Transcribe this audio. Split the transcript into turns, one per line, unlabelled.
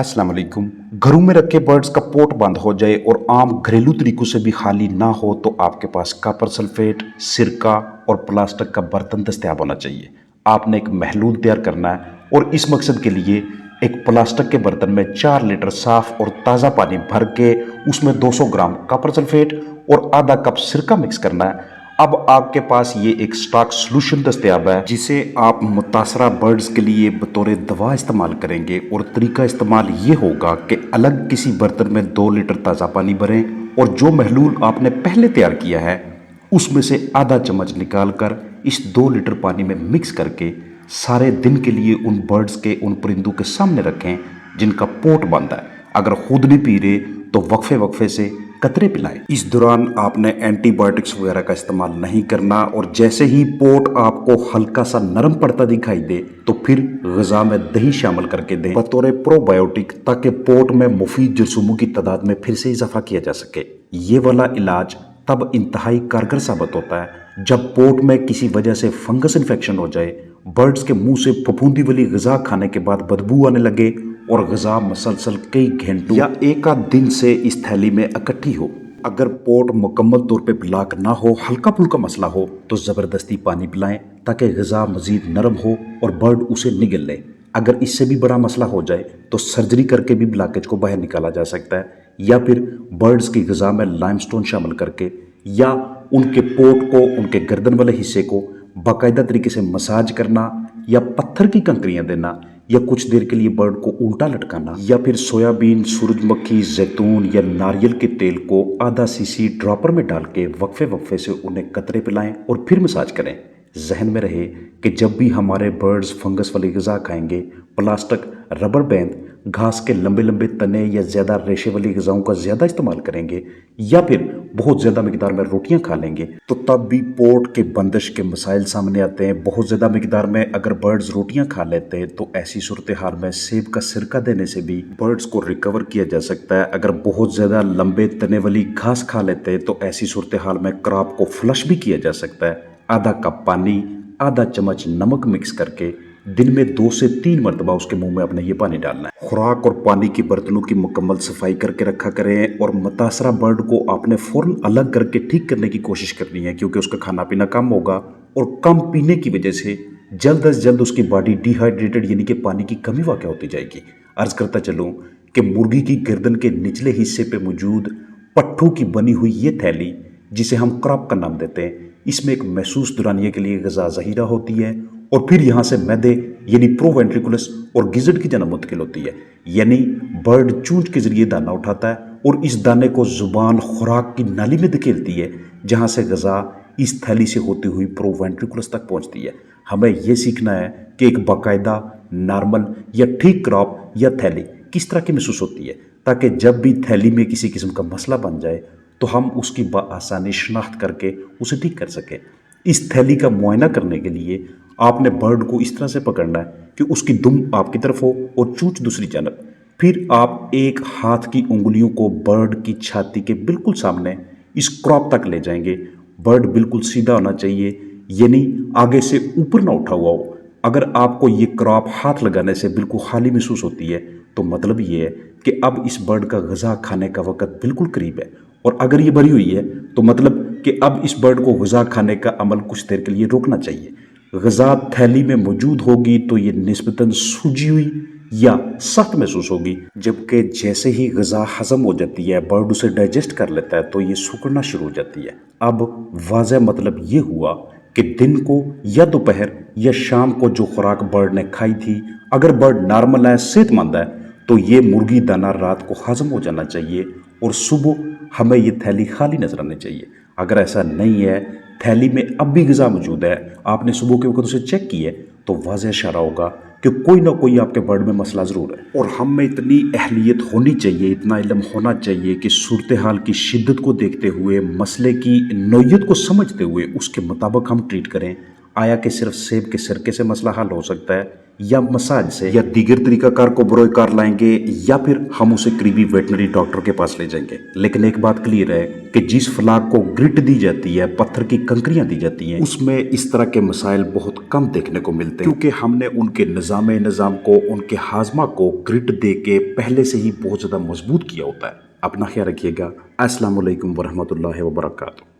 अस्सलाम वालेकुम। घरों में रखे बर्ड्स का पोट बंद हो जाए और आम घरेलू तरीकों से भी खाली ना हो तो आपके पास कॉपर सल्फेट, सिरका और प्लास्टिक का बर्तन दस्तयाब होना चाहिए। आपने एक महलूल तैयार करना है और इस मकसद के लिए एक प्लास्टिक के बर्तन में 4 लीटर साफ और ताज़ा पानी भर के उसमें 200 ग्राम कॉपर सल्फेट और आधा कप सिरका मिक्स करना है। अब आपके पास ये एक स्टॉक सॉल्यूशन दस्तयाब है जिसे आप मुतासरा बर्ड्स के लिए बतौर दवा इस्तेमाल करेंगे। और तरीका इस्तेमाल ये होगा कि अलग किसी बर्तन में 2 लीटर ताज़ा पानी भरें और जो महलूल आपने पहले तैयार किया है उसमें से आधा चम्मच निकाल कर इस 2 लीटर पानी में मिक्स करके सारे दिन के लिए उन बर्ड्स के उन परिंदों के सामने रखें जिनका पोट बंद है। अगर खुद नहीं पी रहे तो वक्फे वक्फे से कतरे पिलाएं। इस दौरान आपने एंटीबायोटिक्स वगैरह का इस्तेमाल नहीं करना और जैसे ही पोट आपको हल्का सा नरम पड़ता दिखाई दे तो फिर ग़िज़ा में दही शामिल करके दें बतौर प्रोबायोटिक, ताकि पोट में मुफीद जरासीमों की तादाद में फिर से इजाफा किया जा सके। ये वाला इलाज तब इंतहाई कारगर साबित होता है जब पोट में किसी वजह से फंगस इन्फेक्शन हो जाए, बर्ड्स के मुंह से फफूंदी वाली ग़िज़ा खाने के बाद बदबू आने लगे और ग़िज़ा मसलसल कई घंटों या एक आध दिन से इस थैली में इकट्ठी हो। अगर पोट मुकम्मल तौर पे ब्लॉक ना हो, हल्का फुल्का मसला हो तो ज़बरदस्ती पानी पिलाएं ताकि ग़िज़ा मज़ीद नरम हो और बर्ड उसे निगल ले। अगर इससे भी बड़ा मसला हो जाए तो सर्जरी करके भी ब्लॉकेज को बाहर निकाला जा सकता है, या फिर बर्ड्स की ग़िज़ा में लाइमस्टोन शामिल करके या उनके पोट को, उनके गर्दन वाले हिस्से को बाकायदा तरीके से मसाज करना या पत्थर की कंकरियाँ देना या कुछ देर के लिए बर्ड को उल्टा लटकाना, या फिर सोयाबीन, सूरजमुखी, जैतून या नारियल के तेल को आधा सीसी ड्रॉपर में डाल के वक्फे वक्फे से उन्हें कतरे पिलाएं और फिर मसाज करें। जहन में रहे कि जब भी हमारे बर्ड्स फंगस वाली ग़िज़ा खाएंगे, प्लास्टिक, रबर बैंड, घास के लंबे लंबे तने या ज़्यादा रेशे वाली ग़िज़ाओं का ज़्यादा इस्तेमाल करेंगे या फिर बहुत ज़्यादा मिकदार में रोटियां खा लेंगे तो तब भी पोट के बंदिश के मसाइल सामने आते हैं। बहुत ज़्यादा मिकदार में अगर बर्ड्स रोटियां खा लेते हैं तो ऐसी सूरत हाल में सेब का सिरका देने से भी बर्ड्स को रिकवर किया जा सकता है। अगर बहुत ज़्यादा लंबे तने वाली घास खा लेते हैं तो ऐसी सूरत हाल में क्रॉप को फ्लश भी किया जा सकता है। आधा कप पानी, आधा चम्मच नमक मिक्स करके दिन में 2 से 3 मरतबा उसके मुंह में अपने ये पानी डालना है। खुराक और पानी की बर्तनों की मुकम्मल सफाई करके रखा करें और मुतासरा बर्ड को आपने फ़ौरन अलग करके ठीक करने की कोशिश करनी है, क्योंकि उसका खाना पीना कम होगा और कम पीने की वजह से जल्द अज जल्द उसकी बॉडी डिहाइड्रेटेड यानी कि पानी की कमी वाक़ होती जाएगी। अर्ज़ करता चलूँ कि मुर्गी की गर्दन के निचले हिस्से पर मौजूद पट्ठों की बनी हुई ये थैली, जिसे हम क्रॉप का नाम देते हैं, इसमें एक महसूस दुरानिये के लिए ग़िज़ा ज़हीरा होती है और फिर यहाँ से मैदे यानी प्रोवेंट्रिकुलस और गिज़र्ड की जन्म मुंतकिल होती है। यानी बर्ड चूंच के ज़रिए दाना उठाता है और इस दाने को ज़ुबान खुराक की नाली में धकेलती है, जहाँ से ग़िज़ा इस थैली से होती हुई प्रोवेंट्रिकुलस तक पहुँचती है। हमें यह सीखना है कि एक बाकायदा, नॉर्मल या ठीक क्रॉप या थैली किस तरह की महसूस होती है, ताकि जब भी थैली में किसी किस्म का मसला बन जाए तो हम उसकी बआसानी शनाख्त करके उसे ठीक कर सकें। इस थैली का मुआयना करने के लिए आपने बर्ड को इस तरह से पकड़ना है कि उसकी दुम आपकी तरफ हो और चूंच दूसरी जानब। फिर आप एक हाथ की उंगलियों को बर्ड की छाती के बिल्कुल सामने इस क्रॉप तक ले जाएंगे। बर्ड बिल्कुल सीधा होना चाहिए, यानी आगे से ऊपर ना उठा हुआ हो। अगर आपको ये क्रॉप हाथ लगाने से बिल्कुल खाली महसूस होती है तो मतलब ये है कि अब इस बर्ड का ग़िज़ा खाने का वक़्त बिल्कुल करीब है, और अगर ये भरी हुई है तो मतलब कि अब इस बर्ड को ग़िज़ा खाने का अमल कुछ देर के लिए रोकना चाहिए। ग़िज़ा थैली में मौजूद होगी तो ये निस्बतन सूजी हुई या सख्त महसूस होगी, जबकि जैसे ही ग़िज़ा हज़म हो जाती है, बर्ड उसे डाइजेस्ट कर लेता है तो ये सूखना शुरू हो जाती है। अब वाज़ह मतलब ये हुआ कि दिन को या दोपहर या शाम को जो खुराक बर्ड ने खाई थी, अगर बर्ड नॉर्मल है, सेहतमंद है, तो ये मुर्गी दाना रात को हज़म हो जाना चाहिए और सुबह हमें ये थैली खाली नजर आनी चाहिए। अगर ऐसा नहीं है, थैली में अब भी ग़िज़ा मौजूद है, आपने सुबह के वक्त उसे चेक किया तो वाज़ह इशारा होगा कि कोई ना कोई आपके बर्ड में मसला ज़रूर है। और हम में इतनी अहलियत होनी चाहिए, इतना इल्म होना चाहिए कि सूरत हाल की शिद्दत को देखते हुए, मसले की नौयत को समझते हुए उसके मुताबिक हम ट्रीट करें। आया कि सिर्फ सेब के सिरके से मसला हल हो सकता है, یا مساج سے یا دیگر طریقہ کار کو بروئے کار لائیں گے یا پھر ہم اسے قریبی ویٹنری ڈاکٹر کے پاس لے جائیں گے۔ لیکن ایک بات کلیئر ہے کہ جس فلاگ کو گرٹ دی جاتی ہے، پتھر کی کنکریاں دی جاتی ہیں، اس میں اس طرح کے مسائل بہت کم دیکھنے کو ملتے ہیں، کیونکہ ہم نے ان کے نظام کو، ان کے ہاضمہ کو گرٹ دے کے پہلے سے ہی بہت زیادہ مضبوط کیا ہوتا ہے۔ اپنا خیال رکھیے گا۔ السلام علیکم ورحمۃ اللہ وبرکاتہ۔